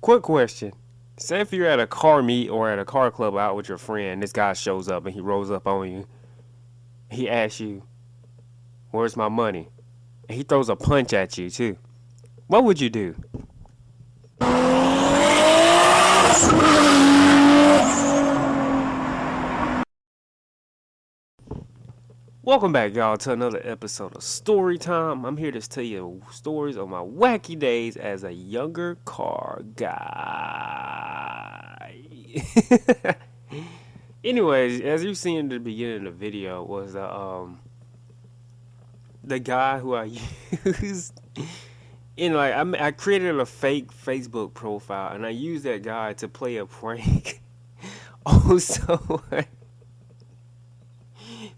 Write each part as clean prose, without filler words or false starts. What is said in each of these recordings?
quick question. Say if you're at a car meet or at a car club out with your friend, this guy shows up and he rolls up on you. He asks you, "Where's my money?" And he throws a punch at you too. What would you do? Welcome back, y'all, to another episode of Story Time. I'm here to tell you stories of my wacky days as a younger car guy. Anyways, as you seen in the beginning of the video, was the guy who I used. I created a fake Facebook profile and I used that guy to play a prank. Also,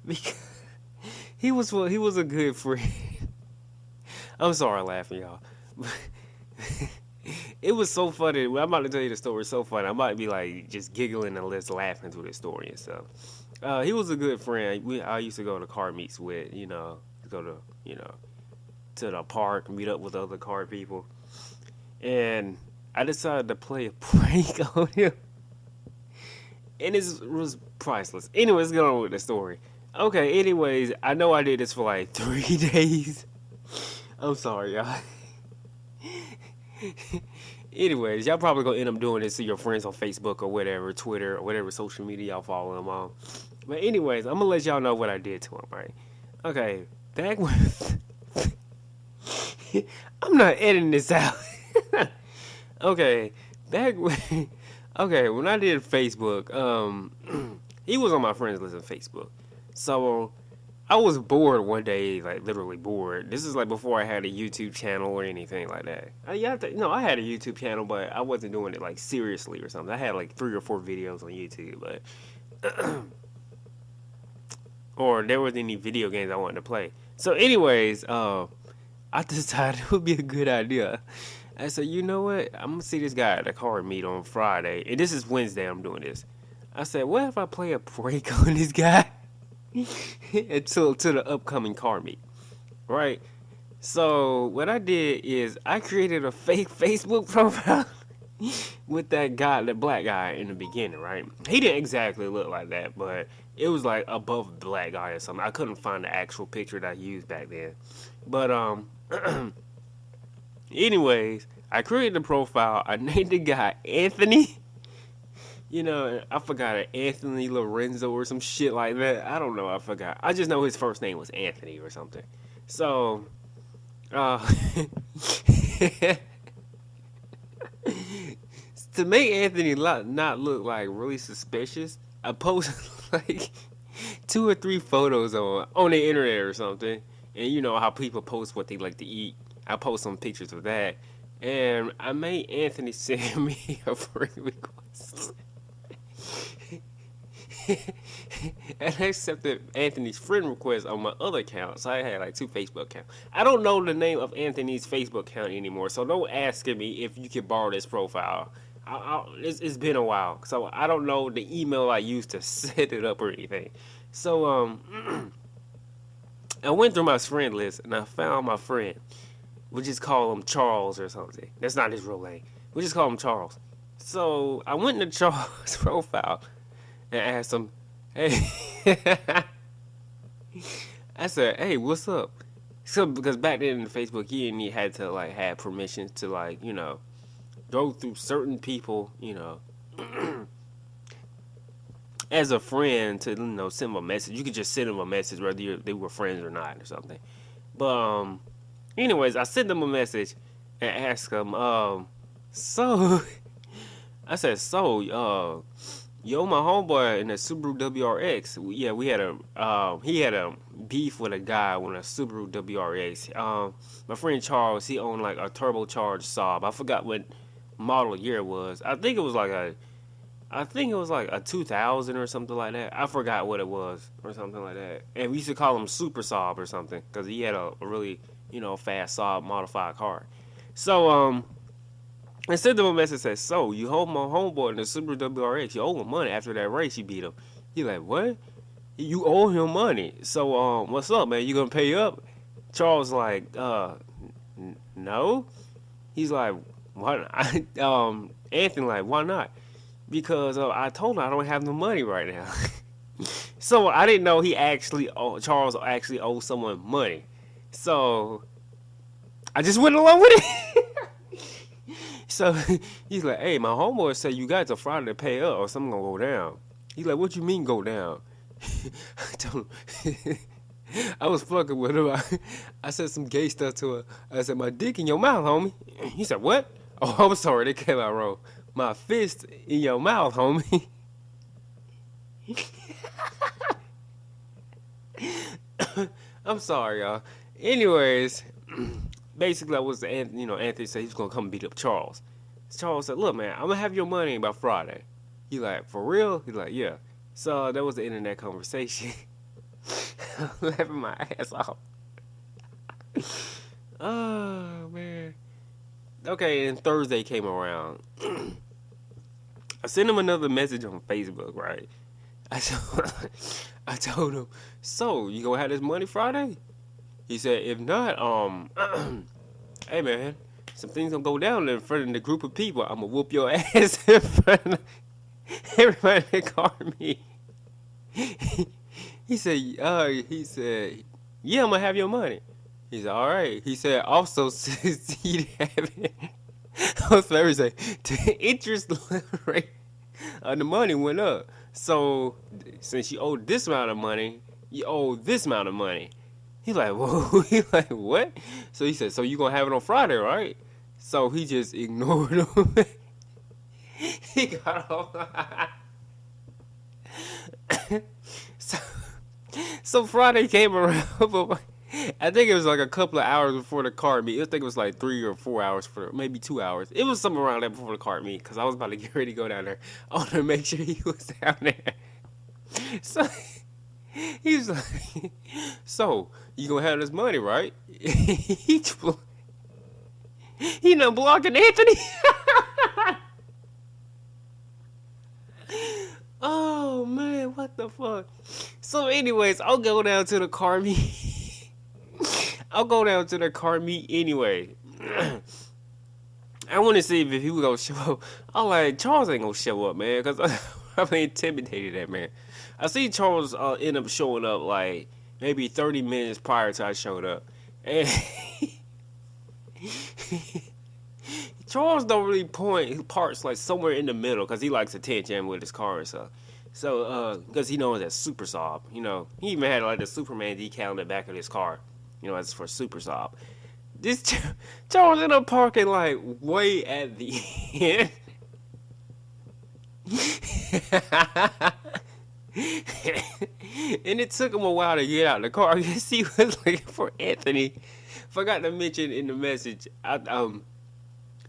because he was a good friend. I'm sorry, laughing, y'all. It was so funny. I'm about to tell you the story. It's so funny. I might be like just giggling and just laughing through the story and stuff. He was a good friend. I used to go to car meets with, go to, to the park, meet up with other car people, and I decided to play a prank on him, and it was priceless. Anyways, get on with the story. Okay, anyways, I know I did this for like 3 days. I'm sorry, y'all. Anyways, y'all probably gonna end up doing this to your friends on Facebook or whatever, Twitter or whatever social media y'all follow them on. But anyways, I'm gonna let y'all know what I did to him, right? Okay, back when I'm not editing this out. Okay, back when when I did Facebook, he was on my friends list on Facebook. So I was bored one day, like literally bored. This is like before I had a YouTube channel or anything like that. I had a YouTube channel, but I wasn't doing it like seriously or something. I had like 3 or 4 videos on YouTube, but or there wasn't any video games I wanted to play. So, anyways, I decided it would be a good idea. I said, you know what? I'm gonna see this guy at a car meet on Friday, and this is Wednesday. I'm doing this. I said, what if I play a prank on this guy until to the upcoming car meet, right? So what I did is I created a fake Facebook profile with that guy, that black guy in the beginning, right? He didn't exactly look like that, but it was like above black guy or something. I couldn't find the actual picture that I used back then, but anyways, I created the profile. I named the guy Anthony. I forgot it, Anthony Lorenzo or some shit like that. I don't know. I forgot. I just know his first name was Anthony or something. So, to make Anthony not look like really suspicious, I posted like 2 or 3 photos on the internet or something. And you know how people post what they like to eat. I post some pictures of that. And I made Anthony send me a friend request. And I accepted Anthony's friend request on my other account. So I had like 2 Facebook accounts. I don't know the name of Anthony's Facebook account anymore. So don't ask me if you can borrow this profile. It's been a while. So I don't know the email I used to set it up or anything. So I went through my friend list and I found my friend. We just call him Charles or something. That's not his real name. We just call him Charles. So I went into Charles' profile and asked him, hey, I said, hey, what's up? So because back then in Facebook, he had to like have permission to like, go through certain people, as a friend to, send them a message. You could just send them a message whether they were friends or not or something. But anyways, I sent them a message and asked them, so I said, yo, my homeboy in a Subaru WRX. Yeah, we had he had a beef with a guy on a Subaru WRX. My friend Charles, he owned like a turbocharged Saab. I forgot what model year it was. I think it was like a 2000 or something like that. I forgot what it was or something like that. And we used to call him Super Saab or something because he had a really fast Saab modified car. So I sent him a message that said, so you hold my homeboy in the Subaru WRX. You owe him money after that race you beat him. He like, what? You owe him money. So what's up, man? You gonna pay up? Charles like, no. He's like, why not? Anthony like, why not? Because I told him I don't have no money right now. So I didn't know Charles actually owed someone money. So I just went along with it. So he's like, hey, my homeboy said you got till Friday to pay up or something gonna go down. He's like, what you mean go down? I told him, I was fucking with him. I said some gay stuff to her. I said, my dick in your mouth, homie. He said, what? Oh, I'm sorry, they came out wrong. My fist in your mouth, homie. I'm sorry, y'all. Anyways, basically, I was Anthony said he was gonna come beat up Charles. Charles said, "Look, man, I'm gonna have your money by Friday." He like, "For real?" He like, "Yeah." So that was the end of that conversation. I'm laughing my ass off. Oh man. Okay, and Thursday came around. I sent him another message on Facebook, right? I told, I told him, so you gonna have this money Friday? He said, if not, hey man, some things gonna go down in front of the group of people. I'm gonna whoop your ass in front of everybody that called me. He said, yeah, I'm gonna have your money. He said, all right. He said, also, since he haven't, I was very say, the interest rate of the money went up. So since you owe this amount of money, you owe this amount of money. He like, whoa. He like, what? So he said, so you gonna have it on Friday, right? So he just ignored him. He got off. so, so Friday came around, but I think it was like a couple of hours before the card meet. I think it was like 3 or 4 hours maybe 2 hours. It was somewhere around there before the card meet because I was about to get ready to go down there. I wanted to make sure he was down there. So he was like, so you gonna have this money, right? he done blocking Anthony. Oh man, what the fuck? So anyways, I'll go down to the car meet. I'll go down to the car meet anyway. I want to see if he was gonna show up. I'm like, Charles ain't gonna show up, man, because I'm intimidated that man. I see Charles end up showing up like maybe 30 minutes prior to I showed up. And Charles don't really point his parts like somewhere in the middle because he likes attention with his car and stuff. So, because he knows that's Super Saab. He even had like the Superman decal in the back of his car. That's for Super Saab. This Charles ended up parking like way at the end. And it took him a while to get out of the car. I guess he was looking for Anthony. Forgot to mention in the message,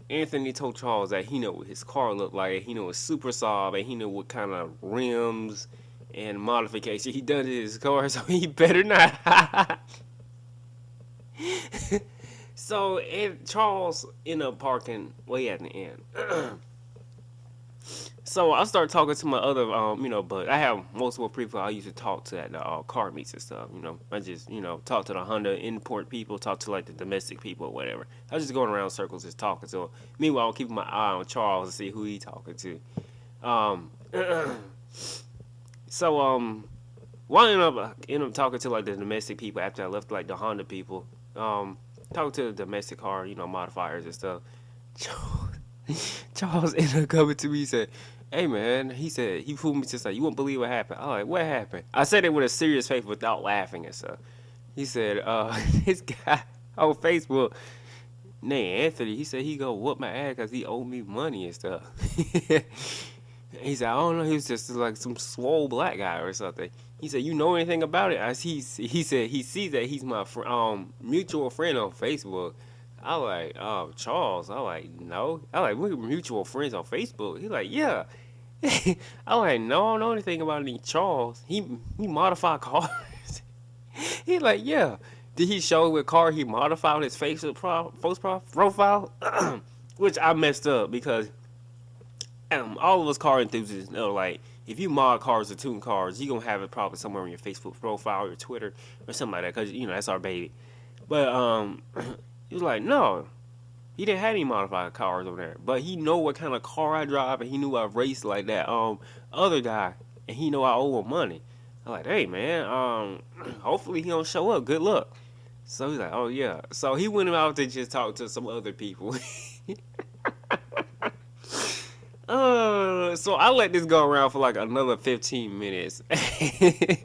Anthony told Charles that he knew what his car looked like. He knew it's Super Saab, and he knew what kind of rims and modification he done to his car, so he better not. So Charles ended up parking way at the end. So I started talking to my other, but I have multiple people I used to talk to at the car meets and stuff. I just, talk to the Honda import people, talk to like the domestic people or whatever. I was just going around circles just talking. So meanwhile, I'm keeping my eye on Charles to see who he talking to. Well, I ended up talking to like the domestic people after I left like the Honda people. Talking to the domestic car, modifiers and stuff. Charles ended up coming to me. He said, hey man, he said, he fooled me just like, you won't believe what happened. I'm like, what happened? I said it with a serious face without laughing and stuff. He said, this guy on Facebook named Anthony, he said he go whoop my ass because he owed me money and stuff. He said, I don't know, he was just like some swole black guy or something. He said, you know anything about it? He said he sees that he's my mutual friend on Facebook. I like, oh, Charles. I like, no. I like, we're mutual friends on Facebook. He like, yeah. I like, no, I don't know anything about any Charles. He modified cars. He like, yeah. Did he show what car he modified his Facebook profile? Which I messed up because all of us car enthusiasts know, like, if you mod cars or tune cars, you're going to have it probably somewhere on your Facebook profile or your Twitter or something like that because, that's our baby. But, he was like, no. He didn't have any modified cars over there, but he know what kind of car I drive, and he knew I race like that. Other guy, and he know I owe him money. I'm like, hey man, hopefully he don't show up. Good luck. So he's like, oh yeah. So he went out to just talk to some other people. So I let this go around for like another 15 minutes. I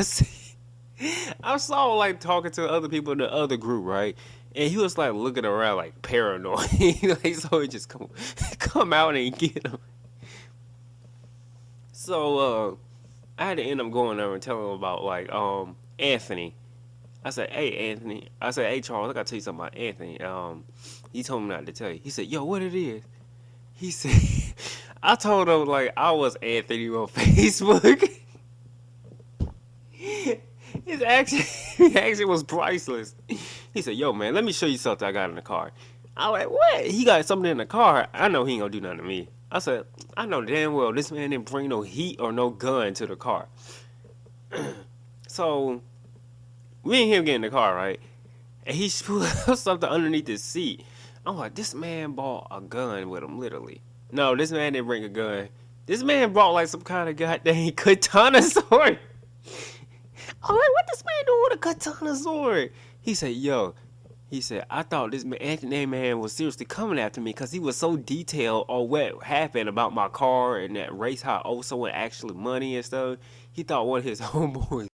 see, I saw like talking to other people in the other group, right? And he was like looking around like paranoid. Like, so he just come out and get him. So I had to end up going over and telling him about like Anthony. I said, hey Anthony. I said, hey Charles, I gotta tell you something about Anthony. He told me not to tell you. He said, yo, what it is? He said, I told him like I was Anthony on Facebook. His action was priceless. He said, yo man, let me show you something I got in the car. I like, what? He got something in the car. I know he ain't gonna do nothing to me. I said, I know damn well this man didn't bring no heat or no gun to the car. So me and him get in the car, right? And he put something underneath his seat. I'm like, this man bought a gun with him, literally. No, this man didn't bring a gun. This man brought like some kind of goddamn katana sword. I'm like, what this man doing with a katana sword? He said, yo. He said, I thought this man, Anthony man was seriously coming after me because he was so detailed on what happened about my car and that race, how I owe someone actually money and stuff. He thought one of his homeboys